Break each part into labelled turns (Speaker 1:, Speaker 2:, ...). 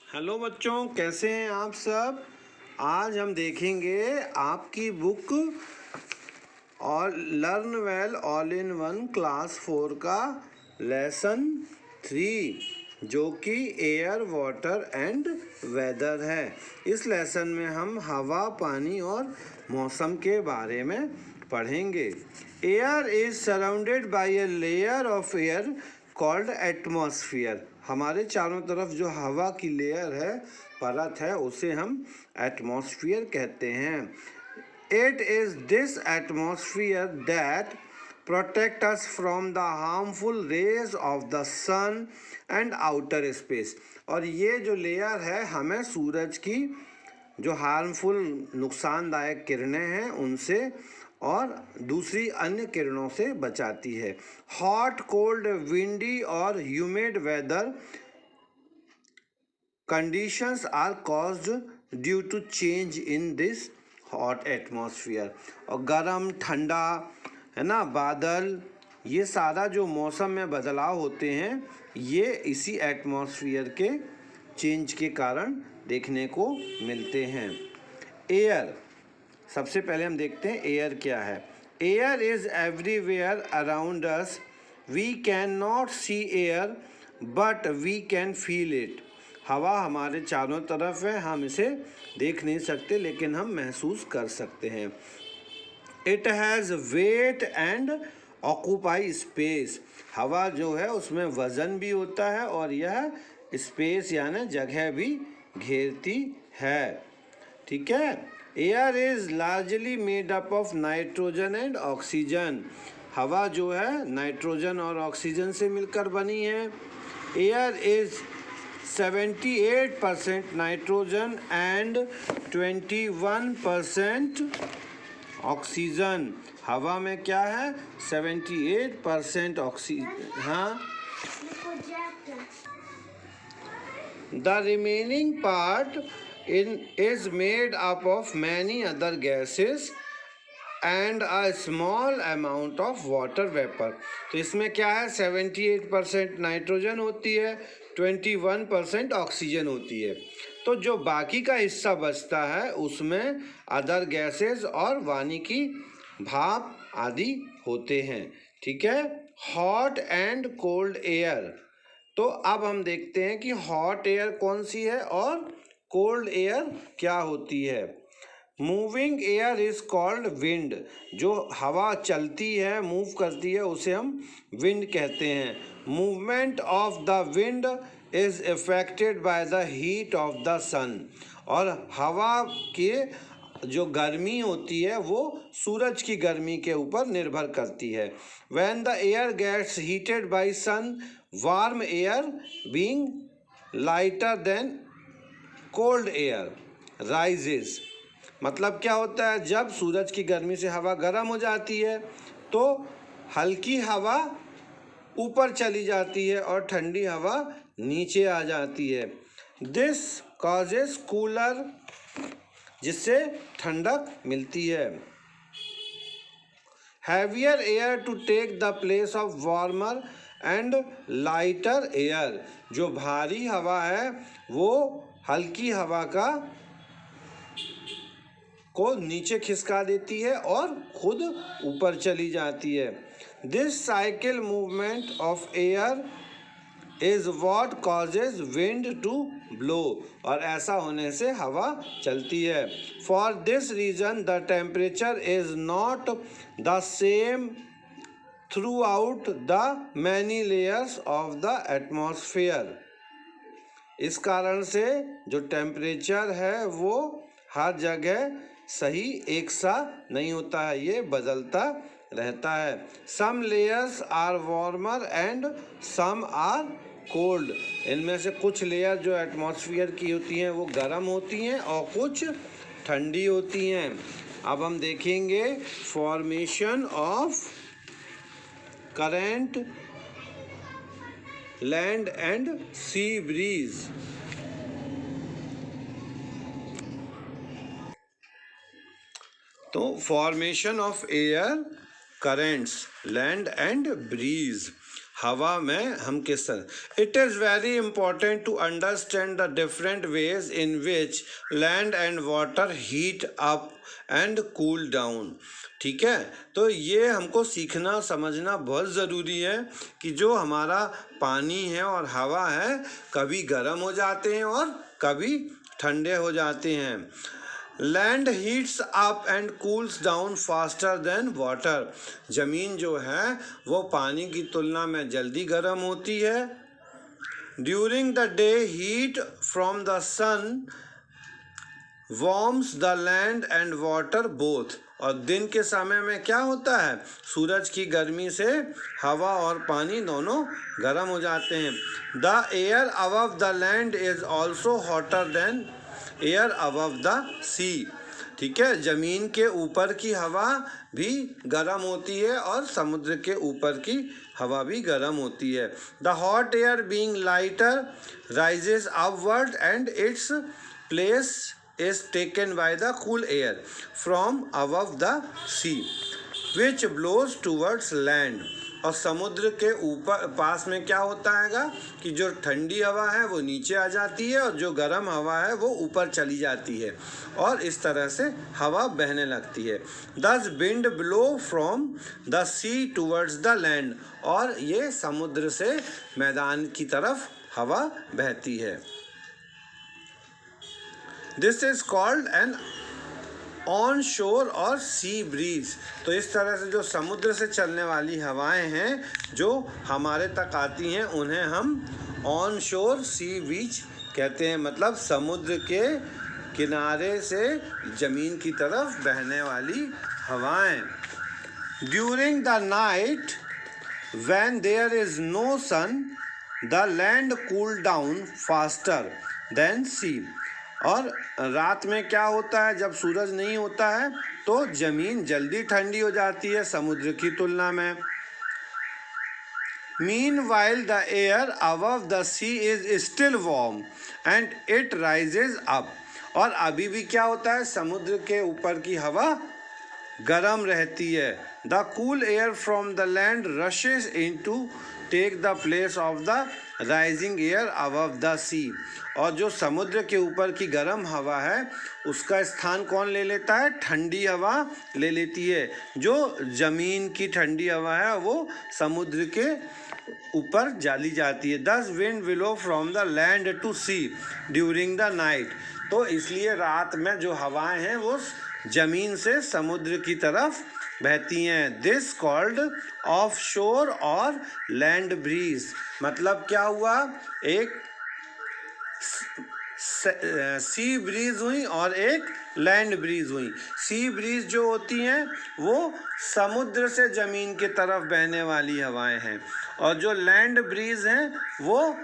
Speaker 1: Hello बच्चों, कैसे हैं आप सब। आज हम देखेंगे आपकी बुक और learn well all in one class 4 का लेसन 3 जो कि एयर वाटर एंड वेदर है। इस लेसन में हम हवा, पानी और मौसम के बारे में पढ़ेंगे। Air is surrounded by a layer of air called atmosphere. हमारे चारों तरफ जो हवा की लेयर है, परत है, उसे हम एटमॉस्फेयर कहते हैं। It is this atmosphere that protect us from the harmful rays of the sun and outer space। और ये जो लेयर है हमें सूरज की जो हार्मफुल नुकसानदायक किरणें हैं उनसे और दूसरी अन्य किरणों से बचाती है। हॉट, कोल्ड, विंडी और humid weather conditions are caused due to change in this hot atmosphere। और गर्म, ठंडा, है ना, बादल, ये सारा जो मौसम में बदलाव होते हैं ये इसी एटमॉस्फेयर के चेंज के कारण देखने को मिलते हैं। एयर, सबसे पहले हम देखते हैं एयर क्या है। Air is everywhere around us. We can not see air but we can feel it. हवा हमारे चारों तरफ है, हम इसे देख नहीं सकते लेकिन हम महसूस कर सकते हैं। It has wait and occupy space. हवा जो है उसमें वज़न भी होता है और यह स्पेस यानी जगह भी घेरती है। ठीक है। Air is largely made up of nitrogen and oxygen. हवा जो है नाइट्रोजन और ऑक्सीजन से मिलकर बनी है। Air is 78% nitrogen and 21% oxygen. हवा में क्या है? 78% ऑक्सीजन। हाँ, the remaining part is made up of many other gases and a small amount of water vapor। तो इसमें क्या है? 78% नाइट्रोजन होती है, 21% ऑक्सीजन होती है। तो जो बाकी का हिस्सा बचता है उसमें अदर गैसेस और वानी की भाप आदि होते हैं। ठीक है। Hot and cold air. तो अब हम देखते हैं कि हॉट एयर कौन सी है और कोल्ड एयर क्या होती है। Moving air is called wind. जो हवा चलती है, मूव करती है, उसे हम विंड कहते हैं। Movement of the wind is affected by the heat of the sun. और हवा के जो गर्मी होती है वो सूरज की गर्मी के ऊपर निर्भर करती है। When the air gets heated by sun, warm air being lighter than cold air rises. मतलब क्या होता है? जब सूरज की गर्मी से हवा गर्म हो जाती है तो हल्की हवा ऊपर चली जाती है और ठंडी हवा नीचे आ जाती है। दिस कॉजेस कूलर, जिससे ठंडक मिलती है। Heavier air to take the place of warmer and lighter air. जो भारी हवा है वो हल्की हवा को नीचे खिसका देती है और खुद ऊपर चली जाती है। This cycle movement of air is what causes wind to blow. और ऐसा होने से हवा चलती है। For this reason the temperature is not the same throughout the many layers of the atmosphere. इस कारण से जो टेम्परेचर है वो हर जगह सही एक सा नहीं होता है, ये बदलता रहता है। Some layers are warmer and some are cold. इनमें से कुछ लेयर जो एटमॉस्फेयर की होती हैं वो गर्म होती हैं और कुछ ठंडी होती हैं। अब हम देखेंगे formation of current, land and sea breeze. तो formation of air, currents, land and breeze. हवा में हम किस तरह। It is very important to understand the different ways in which land and water heat up and cool down. ठीक है, तो ये हमको सीखना समझना बहुत ज़रूरी है कि जो हमारा पानी है और हवा है कभी गर्म हो जाते हैं और कभी ठंडे हो जाते हैं। Land heats up and cools down faster then water. ज़मीन जो है वो पानी की तुलना में जल्दी गर्म होती है। During the day heat from the sun warms the land and water both. और दिन के समय में क्या होता है, सूरज की गर्मी से हवा और पानी दोनों गर्म हो जाते हैं। The air above the land is also hotter than air above the sea. ठीक है, ज़मीन के ऊपर की हवा भी गर्म होती है और समुद्र के ऊपर की हवा भी गर्म होती है। The hot air being lighter rises upward and its place is taken by the cool air from above the sea which blows towards land। और समुद्र के ऊपर पास में क्या होता हैगा कि जो ठंडी हवा है वो नीचे आ जाती है और जो गर्म हवा है वो ऊपर चली जाती है और इस तरह से हवा बहने लगती है। Thus wind blow from the sea towards the land। और ये समुद्र से मैदान की तरफ हवा बहती है। This is called an on शोर और सी ब्रीज। तो इस तरह से जो समुद्र से चलने वाली हवाएं हैं जो हमारे तक आती हैं उन्हें हम ऑन शोर सी ब्रीज कहते हैं, मतलब समुद्र के किनारे से ज़मीन की तरफ बहने वाली हवाएं। During the night when there is no sun the land cool down faster than sea. और रात में क्या होता है, जब सूरज नहीं होता है तो ज़मीन जल्दी ठंडी हो जाती है समुद्र की तुलना में। Meanwhile the air above the sea is still warm and it rises up. और अभी भी क्या होता है, समुद्र के ऊपर की हवा गर्म रहती है। The cool air from the land rushes into take the place of the rising air above the sea. और जो समुद्र के ऊपर की गर्म हवा है उसका स्थान कौन ले लेता है, ठंडी हवा ले लेती है। जो ज़मीन की ठंडी हवा है वो समुद्र के ऊपर जाली जाती है। दस विंड विलो from the land to sea during the night. तो इसलिए रात में जो हवाएं हैं वो ज़मीन से समुद्र की तरफ बहती हैं। दिस कॉल्ड ऑफ शोर और लैंड ब्रीज। मतलब क्या हुआ, एक सी ब्रीज हुई और एक लैंड ब्रीज हुई। सी ब्रीज जो होती हैं वो समुद्र से ज़मीन की तरफ बहने वाली हवाएं हैं और जो लैंड ब्रीज हैं वो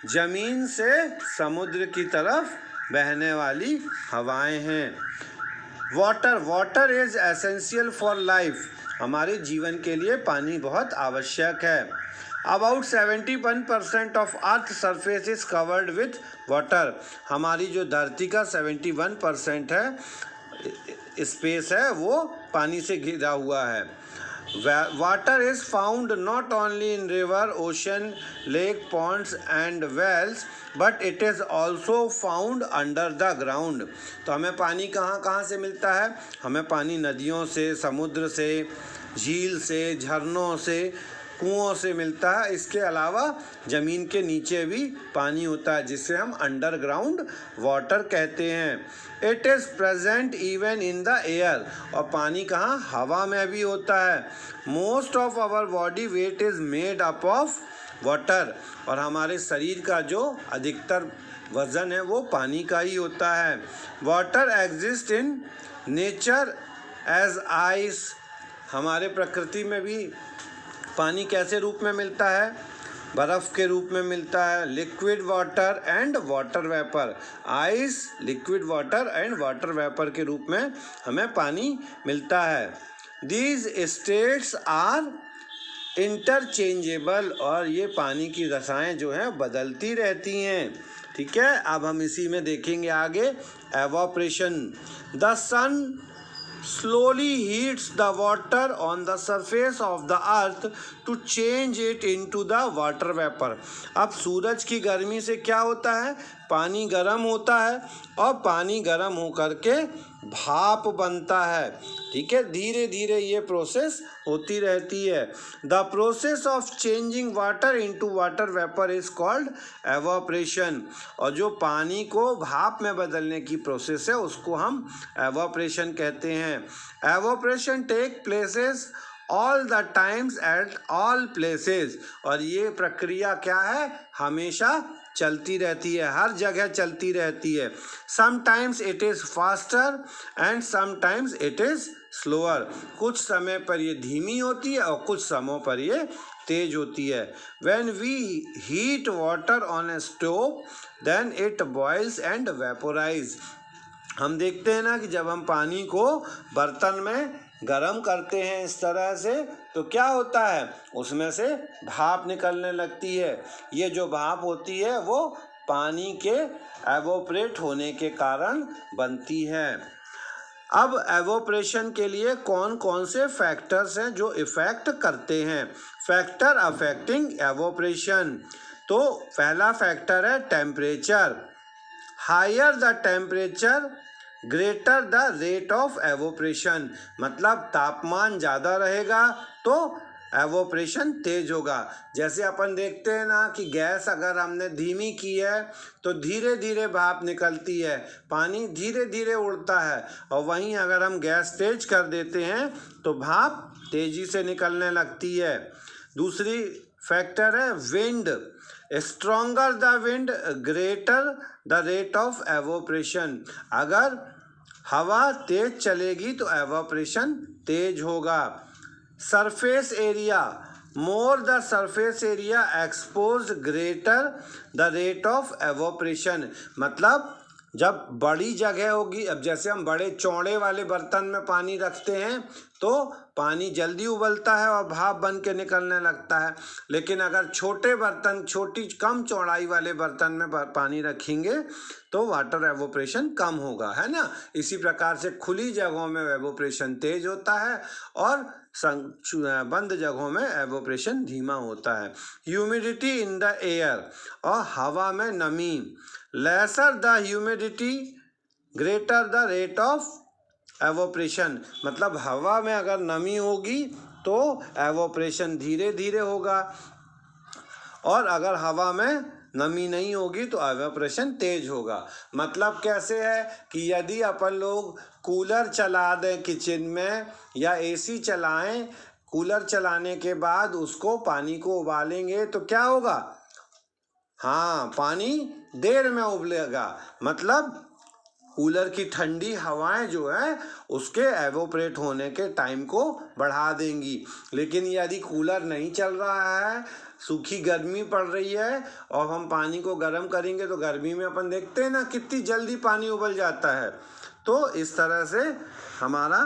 Speaker 1: ज़मीन से समुद्र की तरफ बहने वाली हवाएं हैं। Water is essential for life. हमारे जीवन के लिए पानी बहुत आवश्यक है। About 71% of earth surface is covered with water. हमारी जो धरती का 71% है स्पेस है वो पानी से घिरा हुआ है। Water is found not only in river, ocean, lake, ponds and wells but it is also found under the ground. तो हमें पानी कहाँ कहाँ से मिलता है, हमें पानी नदियों से, समुद्र से, झील से, झरनों से, कुओं से मिलता है। इसके अलावा ज़मीन के नीचे भी पानी होता है जिसे हम अंडरग्राउंड वाटर कहते हैं। It is present even in the air. और पानी कहाँ, हवा में भी होता है। Most of our body weight is made up of water. और हमारे शरीर का जो अधिकतर वज़न है वो पानी का ही होता है। Water exist in nature as ice. हमारे प्रकृति में भी पानी कैसे रूप में मिलता है, बर्फ़ के रूप में मिलता है। Liquid water and water vapour. Ice, liquid water and water vapour के रूप में हमें पानी मिलता है। These states are interchangeable. और ये पानी की दशाएं जो हैं बदलती रहती हैं। ठीक है, अब हम इसी में देखेंगे आगे evaporation. The sun slowly heats the water on the surface of the earth to change it into the water vapor। अब सूरज की गर्मी से क्या होता है, पानी गर्म होता है और पानी गर्म होकर के भाप बनता है। ठीक है, धीरे धीरे ये प्रोसेस होती रहती है। The process of changing water into water vapour is called evaporation. और जो पानी को भाप में बदलने की प्रोसेस है उसको हम एवापोरेशन कहते हैं। Evaporation take places all the times at all places. और ये प्रक्रिया क्या है, हमेशा चलती रहती है, हर जगह चलती रहती है। Sometimes it is faster and sometimes it is slower. कुछ समय पर ये धीमी होती है और कुछ समय पर ये तेज होती है। When we heat water on a stove then it boils and vaporise. हम देखते हैं ना कि जब हम पानी को बर्तन में गरम करते हैं इस तरह से तो क्या होता है, उसमें से भाप निकलने लगती है। ये जो भाप होती है वो पानी के एवोपरेट होने के कारण बनती है। अब एवोपरेशन के लिए कौन कौन से फैक्टर्स हैं जो इफ़ेक्ट करते हैं। फैक्टर अफेक्टिंग एवोपरेशन, तो पहला फैक्टर है temperature. Higher the temperature greater the rate of evaporation, मतलब तापमान ज़्यादा रहेगा तो एवोपरेशन तेज होगा। जैसे अपन देखते हैं ना कि गैस अगर हमने धीमी की है तो धीरे धीरे भाप निकलती है, पानी धीरे धीरे उड़ता है, और वहीं अगर हम गैस तेज कर देते हैं तो भाप तेजी से निकलने लगती है। दूसरी फैक्टर है wind. Stronger the wind greater the rate of evaporation. अगर हवा तेज चलेगी तो एवोपरेशन तेज होगा। Surface area, more the surface area expose greater the rate of evaporation, मतलब जब बड़ी जगह होगी, अब जैसे हम बड़े चौड़े वाले बर्तन में पानी रखते हैं तो पानी जल्दी उबलता है और भाप बन के निकलने लगता है। लेकिन अगर छोटे बर्तन, छोटी कम चौड़ाई वाले बर्तन में पानी रखेंगे तो वाटर एवोपरेशन कम होगा, है ना। इसी प्रकार से खुली जगहों में एवोपरेशन तेज होता है और बंद जगहों में एवोपरेशन धीमा होता है। ह्यूमिडिटी इन द एयर, और हवा में नमी। Lesser the humidity greater the rate of evaporation, मतलब हवा में अगर नमी होगी तो एवोपरेशन धीरे धीरे होगा, और अगर हवा में नमी नहीं होगी तो एवोपरेशन तेज होगा। मतलब कैसे है कि यदि अपन लोग कूलर चला दें किचन में या एसी चलाएं, कूलर चलाने के बाद उसको पानी को उबालेंगे तो क्या होगा, हाँ, पानी देर में उबलेगा, मतलब कूलर की ठंडी हवाएं जो है उसके एवोपरेट होने के टाइम को बढ़ा देंगी। लेकिन यदि कूलर नहीं चल रहा है, सूखी गर्मी पड़ रही है और हम पानी को गर्म करेंगे तो गर्मी में अपन देखते हैं ना कितनी जल्दी पानी उबल जाता है। तो इस तरह से हमारा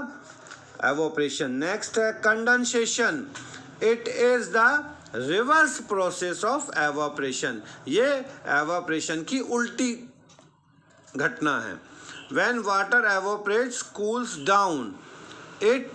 Speaker 1: एवोपरेशन। नेक्स्ट है condensation. It is the reverse process of evaporation. ये एवोपरेशन की उल्टी घटना है। When water evaporates, cools down, it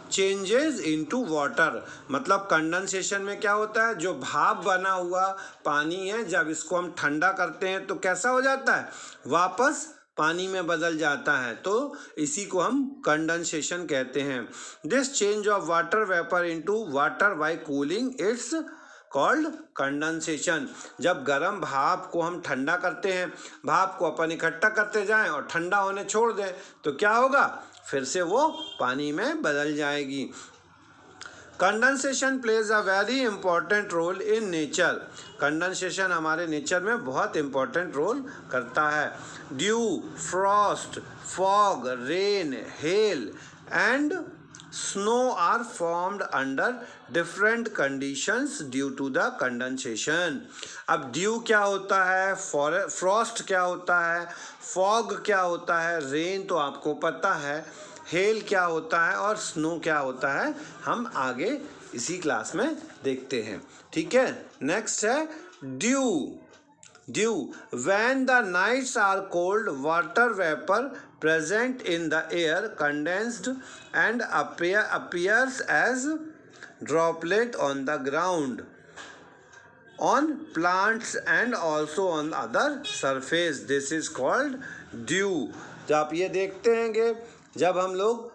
Speaker 1: changes into water। मतलब कंडेंसेशन में क्या होता है, जो भाप बना हुआ पानी है जब इसको हम ठंडा करते हैं तो कैसा हो जाता है, वापस पानी में बदल जाता है। तो इसी को हम कंडेंसेशन कहते हैं। This change of water vapour into water bye cooling it's called condensation. जब गर्म भाप को हम ठंडा करते हैं, भाप को अपन इकट्ठा करते जाएं और ठंडा होने छोड़ दें तो क्या होगा, फिर से वो पानी में बदल जाएगी। Condensation plays a very important role in nature. Condensation हमारे नेचर में बहुत इंपॉर्टेंट रोल करता है। Dew, frost, fog, rain, hail and snow are formed under different conditions due to the condensation। अब ड्यू क्या होता है, फ्रॉस्ट क्या होता है, फॉग क्या होता है, रेन तो आपको पता है, हेल क्या होता है और स्नो क्या होता है हम आगे इसी क्लास में देखते हैं। ठीक है, नेक्स्ट है due. dew. When the nights are cold, water vapor present in the air condensed and appears as droplet on the ground, on plants and also on other surface. This is called dew. तो आप ये देखते हैं कि जब हम लोग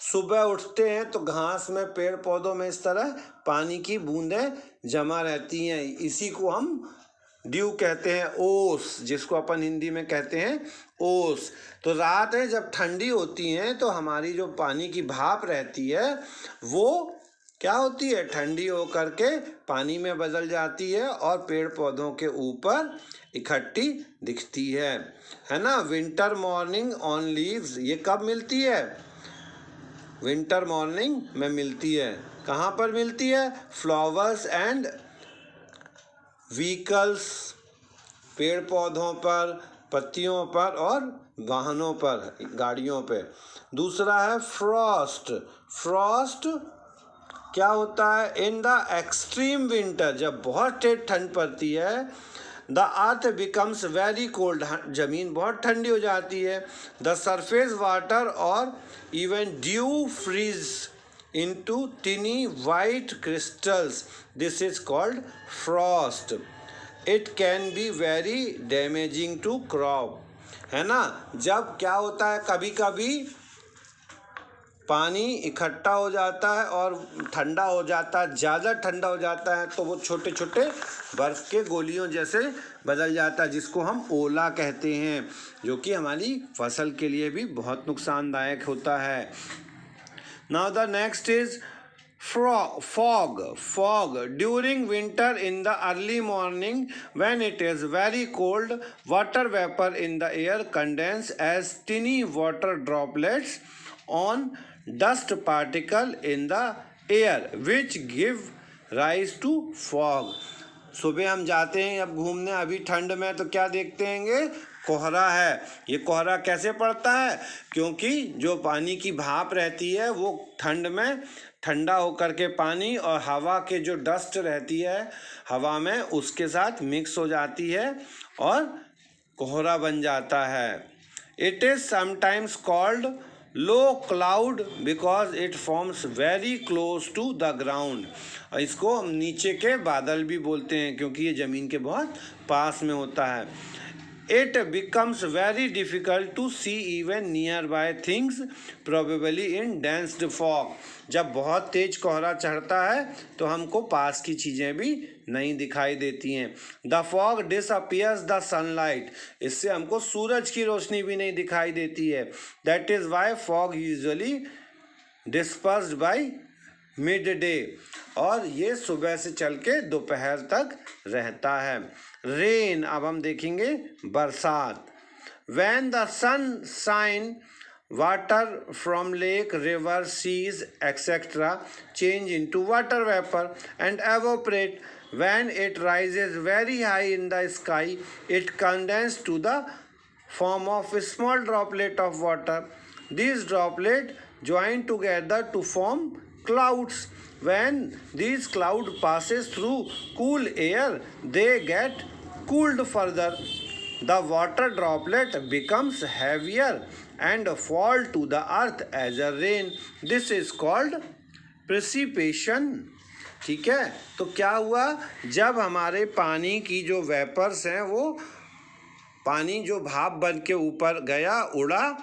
Speaker 1: सुबह उठते हैं तो घास में, पेड़ पौधों में इस तरह पानी की बूंदें जमा रहती हैं, इसी को हम ड्यू कहते हैं, ओस, जिसको अपन हिंदी में कहते हैं ओस। तो रात है जब ठंडी होती है तो हमारी जो पानी की भाप रहती है वो क्या होती है, ठंडी होकर के पानी में बदल जाती है और पेड़ पौधों के ऊपर इकट्ठी दिखती है ना। विंटर मॉर्निंग ऑन लीव्स, ये कब मिलती है, विंटर मॉर्निंग में मिलती है। कहाँ पर मिलती है, फ्लावर्स एंड व्हीकल्स, पेड़ पौधों पर, पत्तियों पर और वाहनों पर, गाड़ियों पे। दूसरा है फ्रॉस्ट। फ्रॉस्ट क्या होता है, इन द एक्सट्रीम विंटर, जब बहुत तेज ठंड पड़ती है, the earth becomes very cold, जमीन बहुत ठंडी हो जाती है। द सरफेस वाटर और even dew freeze into tiny white crystals. This is called frost. It can be very damaging to crop, है ना। जब क्या होता है, कभी कभी पानी इकट्ठा हो जाता है और ठंडा हो जाता है, ज़्यादा ठंडा हो जाता है तो वो छोटे छोटे बर्फ़ के गोलियों जैसे बदल जाता है, जिसको हम ओला कहते हैं, जो कि हमारी फसल के लिए भी बहुत नुकसानदायक होता है। Now the next is fog. Fog during winter in the early morning when it is very cold, water vapor in the air condense as tiny water droplets on dust particle in the air which give rise to fog. सुबह हम जाते हैं अब घूमने, अभी ठंड में, तो क्या देखते हैं, कोहरा है। ये कोहरा कैसे पड़ता है, क्योंकि जो पानी की भाप रहती है वो ठंड में ठंडा होकर के पानी और हवा के जो डस्ट रहती है हवा में उसके साथ मिक्स हो जाती है और कोहरा बन जाता है। It is sometimes called low cloud because it forms very close to the ground. और इसको हम नीचे के बादल भी बोलते हैं क्योंकि ये ज़मीन के बहुत पास में होता है। It becomes very difficult to see even nearby things, probably in dense fog. जब बहुत तेज कोहरा चढ़ता है तो हमको पास की चीज़ें भी नहीं दिखाई देती हैं। The fog disappears the sunlight. इससे हमको सूरज की रोशनी भी नहीं दिखाई देती है। That is why fog usually dispersed by midday. और ये सुबह से चल के दोपहर तक रहता है। रेन, अब हम देखेंगे बरसात। When the sun shine, water from lake, river, seas, etc. change into water vapor and evaporate. When it rises very high in the sky, it condenses to the form of a small droplet of water. These droplets join together to form clouds. When these cloud passes through cool air, they get cooled further. The water droplet becomes heavier and fall to the earth as a rain. This is called precipitation. ठीक है, तो क्या हुआ, जब हमारे पानी की जो वेपर्स हैं वो पानी जो भाप बन के ऊपर गया, उड़ा,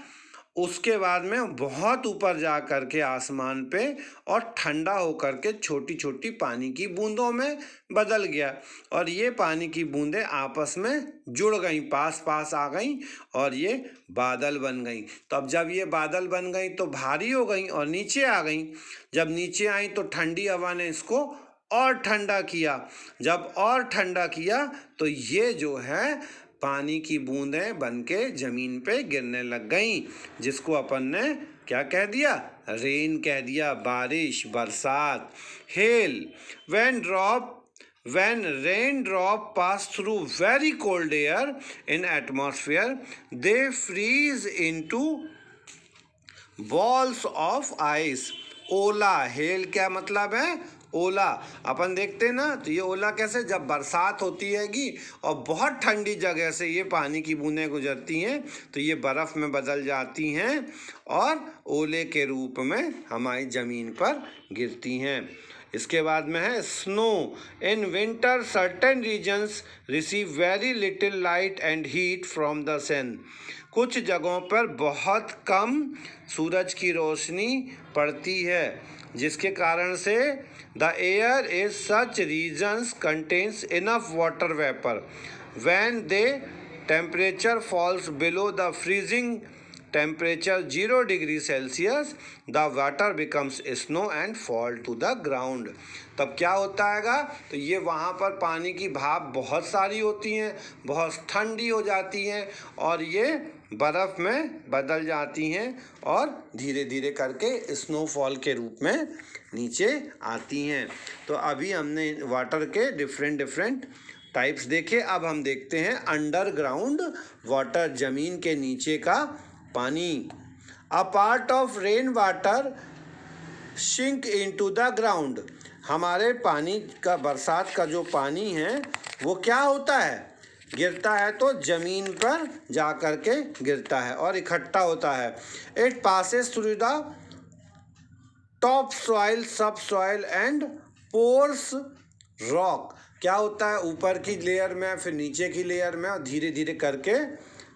Speaker 1: उसके बाद में बहुत ऊपर जा कर के आसमान पे और ठंडा होकर के छोटी छोटी पानी की बूंदों में बदल गया और ये पानी की बूंदें आपस में जुड़ गई, पास पास आ गई और ये बादल बन गई। तो अब जब ये बादल बन गई तो भारी हो गई और नीचे आ गई। जब नीचे आई तो ठंडी हवा ने इसको और ठंडा किया। जब और ठंडा किया तो ये जो है पानी की बूंदें बन के ज़मीन पे गिरने लग गई, जिसको अपन ने क्या कह दिया, रेन कह दिया, बारिश, बरसात। Hello, when rain drop pass through very cold air in atmosphere, they freeze into balls of ice. Ola, hello क्या मतलब है, ओला अपन देखते हैं ना, तो ये ओला कैसे, जब बरसात होती हैगी और बहुत ठंडी जगह से ये पानी की बूंदें गुजरती हैं तो ये बर्फ़ में बदल जाती हैं और ओले के रूप में हमारी ज़मीन पर गिरती हैं। इसके बाद में है snow. In winter certain regions receive very little light and heat from the sun. कुछ जगहों पर बहुत कम सूरज की रोशनी पड़ती है, जिसके कारण से the air is such regions contains enough water vapour when the temperature falls below the freezing temperature 0 degree Celsius the water becomes snow and fall to the ground. तब क्या होता हैगा, तो ये वहाँ पर पानी की भाप बहुत सारी होती हैं, बहुत ठंडी हो जाती हैं और ये बर्फ़ में बदल जाती हैं और धीरे धीरे करके स्नोफॉल के रूप में नीचे आती हैं। तो अभी हमने वाटर के डिफरेंट टाइप्स देखे। अब हम देखते हैं अंडरग्राउंड वाटर, ज़मीन के नीचे का पानी। A part of rain water sink into the ground. हमारे पानी का, बरसात का जो पानी है वो क्या होता है, गिरता है तो ज़मीन पर जा कर के गिरता है और इकट्ठा होता है। It passes through the top soil, सब सॉइल एंड पोर्स रॉक। क्या होता है, ऊपर की लेयर में, फिर नीचे की लेयर में और धीरे धीरे करके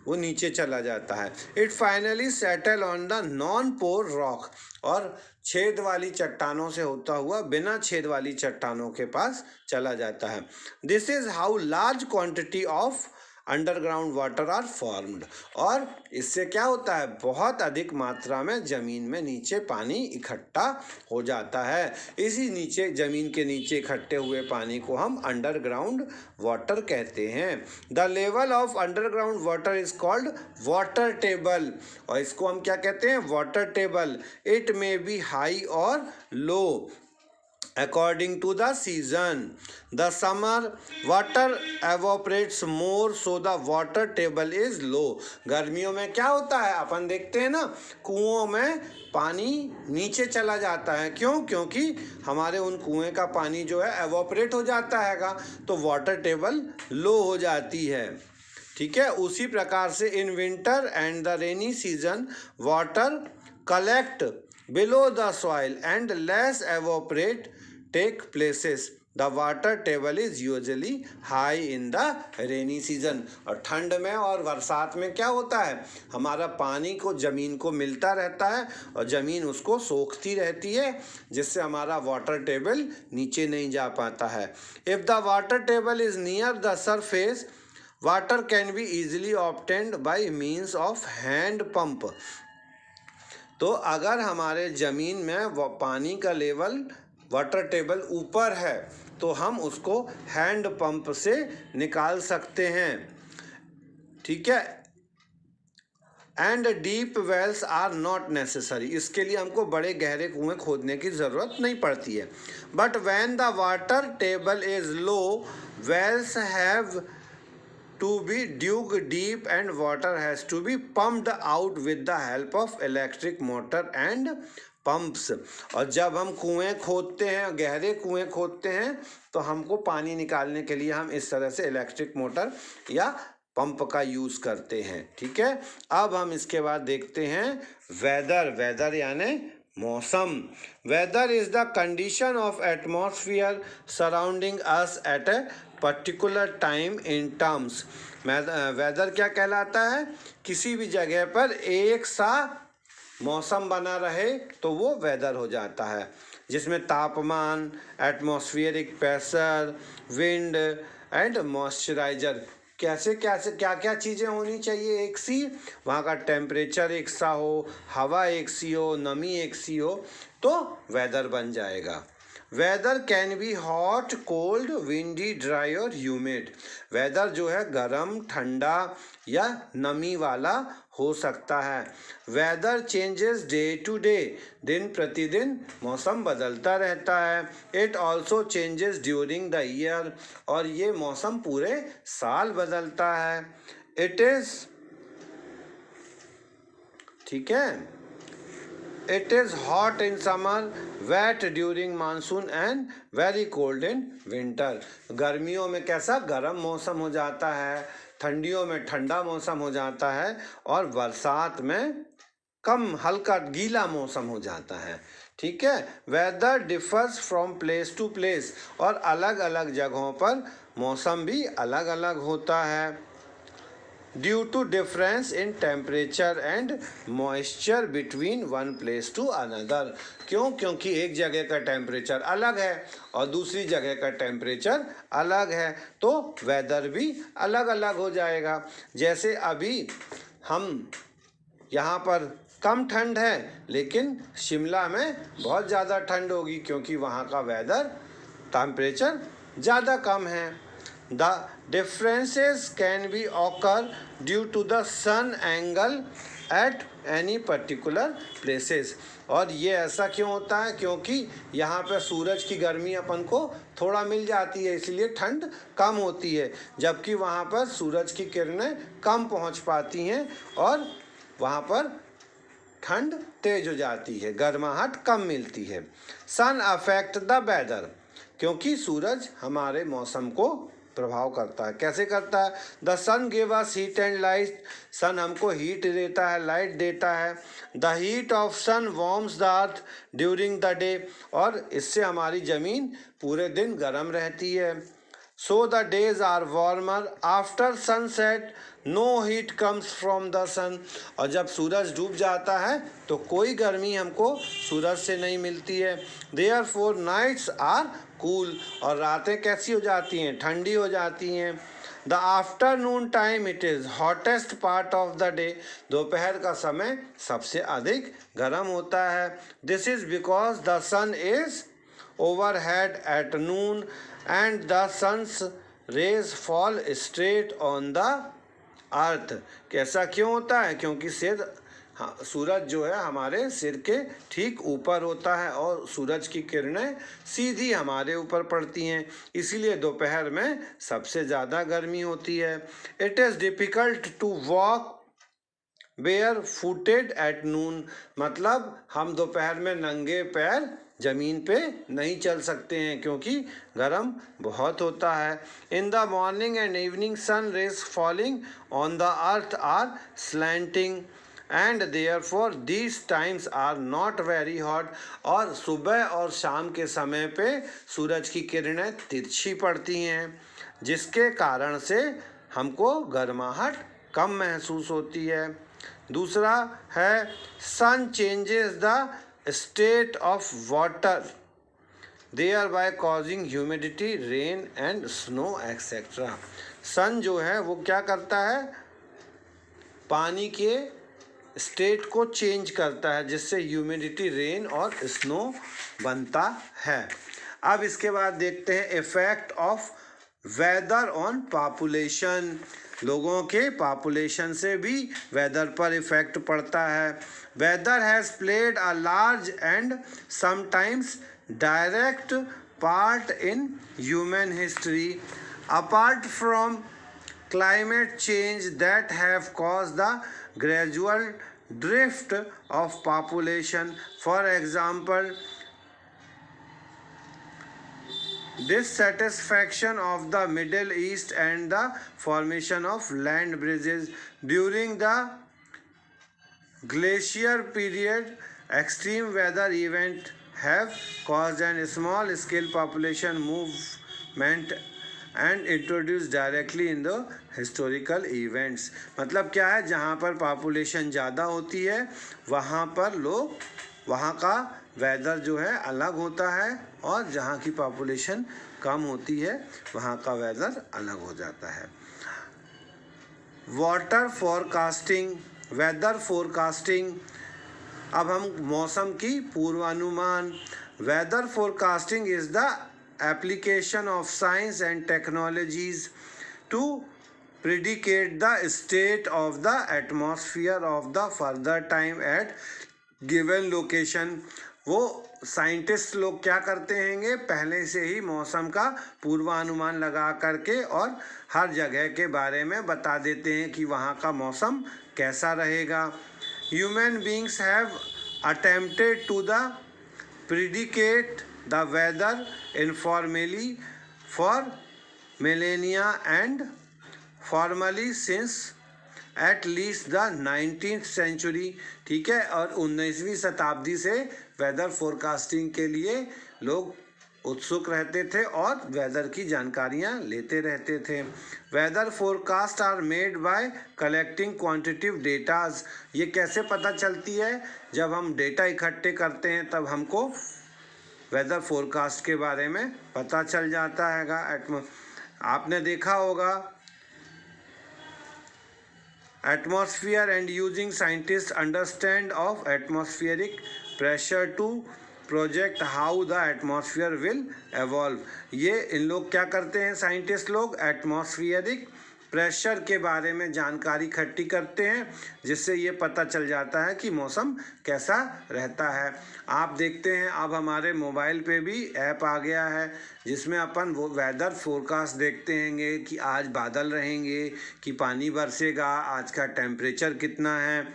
Speaker 1: वो नीचे चला जाता है। It finally settle on the non pore rock. और छेद वाली चट्टानों से होता हुआ बिना छेद वाली चट्टानों के पास चला जाता है। This is how large quantity of underground water are formed. और इससे क्या होता है, बहुत अधिक मात्रा में ज़मीन में नीचे पानी इकट्ठा हो जाता है। इसी नीचे, ज़मीन के नीचे इकट्ठे हुए पानी को हम अंडरग्राउंड वाटर कहते हैं। The level of underground water is called water table. और इसको हम क्या कहते हैं, water table. It may be high और लो according to the season. The summer water evaporates more, so the water table is low. गर्मियों में क्या होता है, अपन देखते हैं ना, कुओं में पानी नीचे चला जाता है। क्यों? क्योंकि हमारे उन कुएं का पानी जो है एवोपरेट हो जाता हैगा, तो वाटर टेबल लो हो जाती है। ठीक है। उसी प्रकार से in winter and the rainy season water collect below the soil and less evaporate take places. The water table is usually high in the rainy season. और ठंड में और बरसात में क्या होता है, हमारा पानी को, ज़मीन को मिलता रहता है और ज़मीन उसको सोखती रहती है, जिससे हमारा वाटर टेबल नीचे नहीं जा पाता है। If the water table is near the surface, water can be easily obtained by means of hand pump. तो अगर हमारे ज़मीन में वो पानी का लेवल, वाटर टेबल ऊपर है, तो हम उसको हैंड पंप से निकाल सकते हैं। ठीक है। And deep wells are not necessary. इसके लिए हमको बड़े गहरे कुएं खोदने की ज़रूरत नहीं पड़ती है। But when the water table is low, wells have to be dug deep and water has to be pumped out with the help of electric motor and pumps. और जब हम कुएं खोदते हैं, गहरे कुएं खोदते हैं, तो हमको पानी निकालने के लिए हम इस तरह से इलेक्ट्रिक मोटर या पंप का यूज़ करते हैं। ठीक है। अब हम इसके बाद देखते हैं वेदर। वेदर यानी मौसम। Weather is the condition of atmosphere surrounding us at a particular time in terms. Weather क्या कहलाता है, किसी भी जगह पर एक सा मौसम बना रहे तो वो वेदर हो जाता है, जिसमें तापमान, atmospheric pressure, wind and moisturiser, कैसे कैसे क्या क्या चीज़ें होनी चाहिए एक सी, वहाँ का टेम्परेचर एक सा हो, हवा एक सी हो, नमी एक सी हो, तो वेदर बन जाएगा। Weather can be hot, cold, windy, dry और ह्यूमिड। वेदर जो है गरम, ठंडा या नमी वाला हो सकता है। Weather changes day to day. दिन प्रतिदिन मौसम बदलता रहता है। It also changes during the year. और ये मौसम पूरे साल बदलता है। इट इज़, ठीक है, It is hot in summer, wet during monsoon and very cold in winter. गर्मियों में कैसा गर्म मौसम हो जाता है, ठंडियों में ठंडा मौसम हो जाता है और बरसात में कम हल्का गीला मौसम हो जाता है। ठीक है। Weather differs from place to place, और अलग अलग जगहों पर मौसम भी अलग अलग होता है। Due to difference in temperature and moisture between one place to another. क्यों? क्योंकि एक जगह का टेम्परेचर अलग है और दूसरी जगह का टेम्परेचर अलग है, तो वेदर भी अलग अलग हो जाएगा। जैसे अभी हम यहाँ पर कम ठंड है, लेकिन शिमला में बहुत ज़्यादा ठंड होगी क्योंकि वहाँ का वेदर टेम्परेचर ज़्यादा कम है। The differences can be occur due to the sun angle at any particular places। और ये ऐसा क्यों होता है? क्योंकि यहाँ पे सूरज की गर्मी अपन को थोड़ा मिल जाती है, इसलिए ठंड कम होती है, जबकि वहाँ पर सूरज की किरणें कम पहुँच पाती हैं और वहाँ पर ठंड तेज हो जाती है, गर्माहट कम मिलती है। सन अफेक्ट द वेदर, क्योंकि सूरज हमारे मौसम को प्रभाव करता है। कैसे करता है? The sun give us heat and light, sun हमको हीट देता है, लाइट देता है। The heat of sun warms the earth during the day, और इससे हमारी ज़मीन पूरे दिन गर्म रहती है। So the days are warmer after sunset, no heat comes from the sun, और जब सूरज डूब जाता है तो कोई गर्मी हमको सूरज से नहीं मिलती है। देयरफॉर नाइट्स आर कूल, और रातें कैसी हो जाती हैं? ठंडी हो जाती हैं। The afternoon time it is hottest part of the day, दोपहर का समय सबसे अधिक गर्म होता है। This is because the sun is overhead at noon and the sun's rays fall straight on the earth। कैसा क्यों होता है? क्योंकि सूरज जो है हमारे सिर के ठीक ऊपर होता है और सूरज की किरणें सीधी हमारे ऊपर पड़ती हैं, इसीलिए दोपहर में सबसे ज़्यादा गर्मी होती है। It is difficult to walk bare footed at noon, मतलब हम दोपहर में नंगे पैर ज़मीन पे नहीं चल सकते हैं क्योंकि गर्म बहुत होता है। In the morning and evening sun rays falling on the earth are slanting and therefore these times are not very hot, और सुबह और शाम के समय पे सूरज की किरणें तिरछी पड़ती हैं, जिसके कारण से हमको गर्माहट कम महसूस होती है। दूसरा है sun changes the state of water thereby causing humidity, rain and snow etcetera. Sun जो है वो क्या करता है? पानी के स्टेट को चेंज करता है, जिससे ह्यूमिडिटी, रेन और स्नो बनता है। अब इसके बाद देखते हैं effect of weather on population. लोगों के पॉपुलेशन से भी वेदर पर इफेक्ट पड़ता है। Weather has played a large and sometimes direct part in human history. Apart from climate change that have caused the gradual drift of population. For example, dissatisfaction of the Middle East and the formation of land bridges during the glacier period. Extreme weather events have caused a small scale population movement and introduced directly in the historical events। मतलब क्या है? जहाँ पर population ज़्यादा होती है वहाँ पर लोग, वहाँ का वेदर जो है अलग होता है, और जहाँ की पॉपुलेशन कम होती है वहाँ का वेदर अलग हो जाता है। Water forecasting, weather forecasting. अब हम मौसम की पूर्वानुमान। Weather forecasting is the application of science and technologies to predicate the state of the atmosphere of the further time at given location। वो साइंटिस्ट लोग क्या करते हैंगे? पहले से ही मौसम का पूर्वानुमान लगा करके और हर जगह के बारे में बता देते हैं कि वहाँ का मौसम कैसा रहेगा। Human beings have attempted to the predicate the weather informally for millennia and formally since at least the 19th century। ठीक है, और 19वीं शताब्दी से वेदर फोरकास्टिंग के लिए लोग उत्सुक रहते थे और वेदर की जानकारियाँ लेते रहते थे। Weather forecast are made by collecting quantitative datas. ये कैसे पता चलती है? जब हम डेटा इकट्ठे करते हैं तब हमको वेदर फोरकास्ट के बारे में पता चल जाता है। आपने देखा होगा atmosphere and using scientist understand of atmospheric pressure to project how the atmosphere will evolve. ये इन लोग क्या करते हैं, साइंटिस्ट लोग एटमॉस्फेरिक प्रेशर के बारे में जानकारी इकट्ठी करते हैं, जिससे ये पता चल जाता है कि मौसम कैसा रहता है। आप देखते हैं अब हमारे मोबाइल पे भी ऐप आ गया है जिसमें अपन वो वेदर फोरकास्ट देखते हैं कि आज बादल रहेंगे, कि पानी बरसेगा, आज का टेम्परेचर कितना है,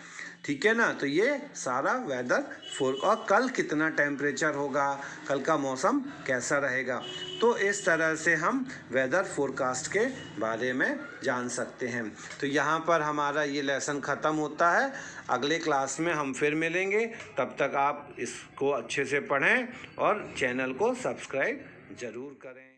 Speaker 1: ठीक है ना। तो ये सारा वेदर और कल कितना टेम्परेचर होगा, कल का मौसम कैसा रहेगा, तो इस तरह से हम वेदर फोरकास्ट के बारे में जान सकते हैं। तो यहाँ पर हमारा ये लेसन ख़त्म होता है। अगले क्लास में हम फिर मिलेंगे, तब तक आप इसको अच्छे से पढ़ें और चैनल को सब्सक्राइब ज़रूर करें।